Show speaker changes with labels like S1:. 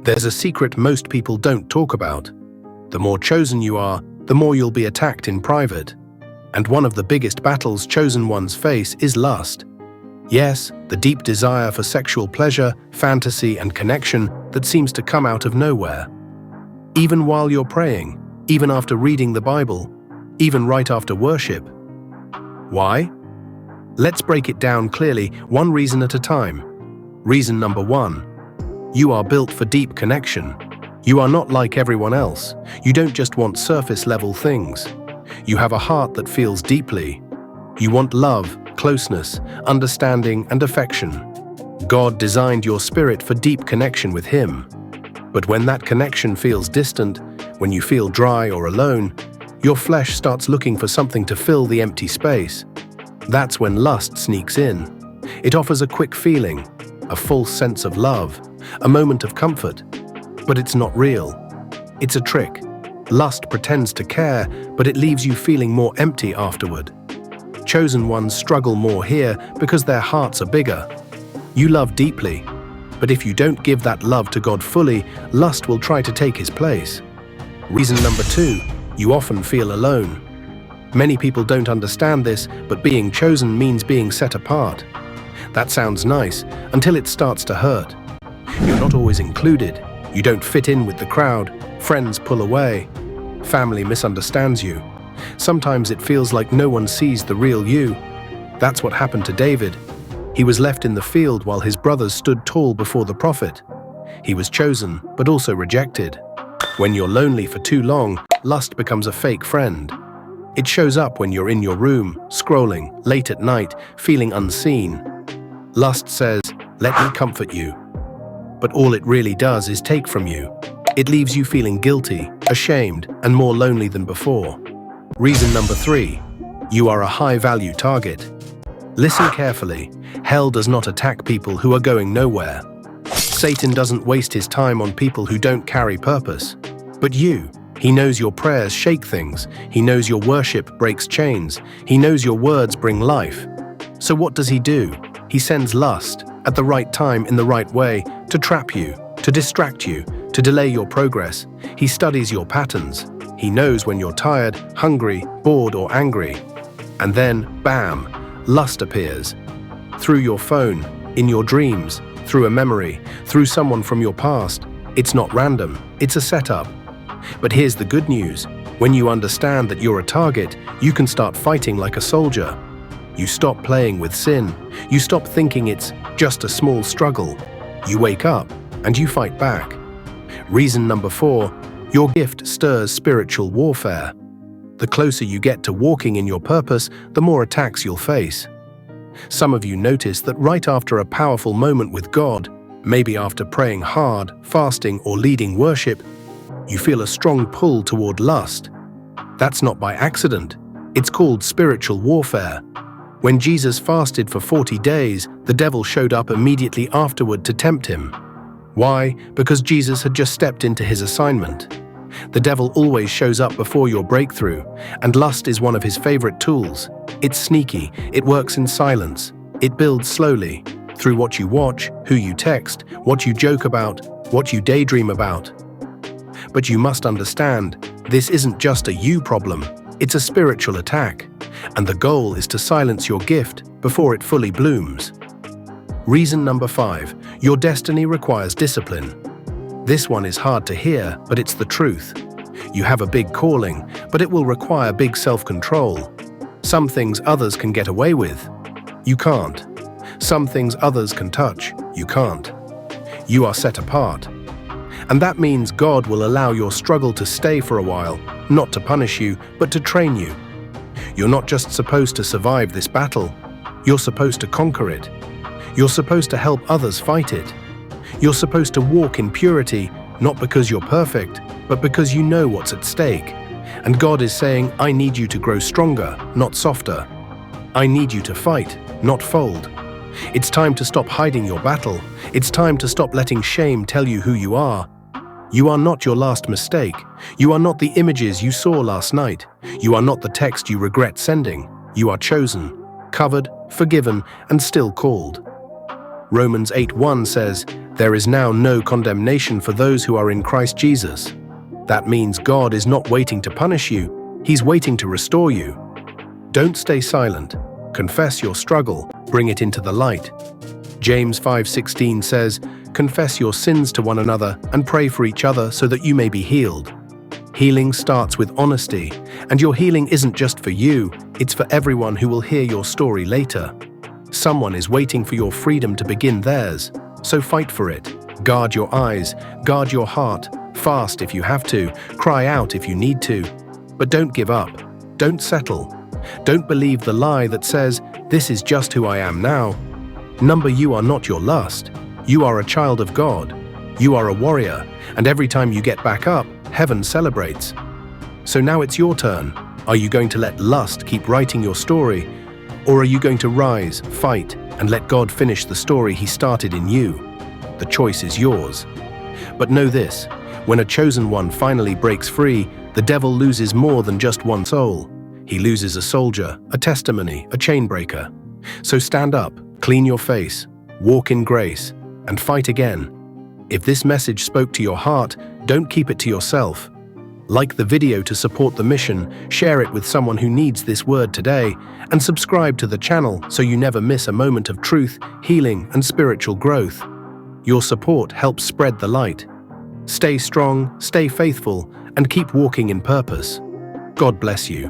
S1: There's a secret most people don't talk about. The more chosen you are, the more you'll be attacked in private. And one of the biggest battles chosen ones face is lust. Yes, the deep desire for sexual pleasure, fantasy, and connection that seems to come out of nowhere. Even while you're praying, even after reading the Bible, even right after worship. Why? Let's break it down clearly, one reason at a time. Reason number 1. You are built for deep connection. You are not like everyone else. You don't just want surface-level things. You have a heart that feels deeply. You want love, closeness, understanding, and affection. God designed your spirit for deep connection with Him. But when that connection feels distant, when you feel dry or alone, your flesh starts looking for something to fill the empty space. That's when lust sneaks in. It offers a quick feeling, a false sense of love, a moment of comfort. But it's not real. It's a trick. Lust pretends to care, but it leaves you feeling more empty afterward. Chosen ones struggle more here because their hearts are bigger. You love deeply, but if you don't give that love to God fully, lust will try to take His place. Reason number 2, you often feel alone. Many people don't understand this, but being chosen means being set apart. That sounds nice until it starts to hurt. You're not always included. You don't fit in with the crowd. Friends pull away. Family misunderstands you. Sometimes it feels like no one sees the real you. That's what happened to David. He was left in the field while his brothers stood tall before the prophet. He was chosen, but also rejected. When you're lonely for too long, lust becomes a fake friend. It shows up when you're in your room, scrolling, late at night, feeling unseen. Lust says, "Let me comfort you." But all it really does is take from you. It leaves you feeling guilty, ashamed, and more lonely than before. Reason number 3, you are a high-value target. Listen carefully. Hell does not attack people who are going nowhere. Satan doesn't waste his time on people who don't carry purpose. But you, he knows your prayers shake things. He knows your worship breaks chains. He knows your words bring life. So what does he do? He sends lust, at the right time in the right way, to trap you, to distract you, to delay your progress. He studies your patterns. He knows when you're tired, hungry, bored, or angry. And then, bam, lust appears. Through your phone, in your dreams, through a memory, through someone from your past. It's not random, it's a setup. But here's the good news. When you understand that you're a target, you can start fighting like a soldier. You stop playing with sin. You stop thinking it's just a small struggle. You wake up and you fight back. Reason number 4, your gift stirs spiritual warfare. The closer you get to walking in your purpose, the more attacks you'll face. Some of you notice that right after a powerful moment with God, maybe after praying hard, fasting, or leading worship, you feel a strong pull toward lust. That's not by accident. It's called spiritual warfare. When Jesus fasted for 40 days, the devil showed up immediately afterward to tempt him. Why? Because Jesus had just stepped into his assignment. The devil always shows up before your breakthrough, and lust is one of his favorite tools. It's sneaky, it works in silence, it builds slowly, through what you watch, who you text, what you joke about, what you daydream about. But you must understand, this isn't just a you problem, it's a spiritual attack, and the goal is to silence your gift before it fully blooms. Reason number 5, your destiny requires discipline. This one is hard to hear, but it's the truth. You have a big calling, but it will require big self-control. Some things others can get away with. You can't. Some things others can touch. You can't. You are set apart. And that means God will allow your struggle to stay for a while, not to punish you, but to train you. You're not just supposed to survive this battle. You're supposed to conquer it. You're supposed to help others fight it. You're supposed to walk in purity, not because you're perfect, but because you know what's at stake. And God is saying, I need you to grow stronger, not softer. I need you to fight, not fold. It's time to stop hiding your battle. It's time to stop letting shame tell you who you are. You are not your last mistake. You are not the images you saw last night. You are not the text you regret sending. You are chosen, covered, forgiven, and still called. Romans 8:1 says, There is now no condemnation for those who are in Christ Jesus. That means God is not waiting to punish you, He's waiting to restore you. Don't stay silent. Confess your struggle, bring it into the light. James 5:16 says, "Confess your sins to one another and pray for each other so that you may be healed." Healing starts with honesty, and your healing isn't just for you, it's for everyone who will hear your story later. Someone is waiting for your freedom to begin theirs, so fight for it. Guard your eyes, guard your heart, fast if you have to, cry out if you need to. But don't give up, don't settle. Don't believe the lie that says, "This is just who I am now." You are not your lust. You are a child of God. You are a warrior, and every time you get back up, heaven celebrates. So now it's your turn. Are you going to let lust keep writing your story? Or are you going to rise, fight, and let God finish the story He started in you? The choice is yours. But know this, when a chosen one finally breaks free, the devil loses more than just one soul. He loses a soldier, a testimony, a chain breaker. So stand up, clean your face, walk in grace, and fight again. If this message spoke to your heart, don't keep it to yourself. Like the video to support the mission, share it with someone who needs this word today, and subscribe to the channel so you never miss a moment of truth, healing, and spiritual growth. Your support helps spread the light. Stay strong, stay faithful, and keep walking in purpose. God bless you.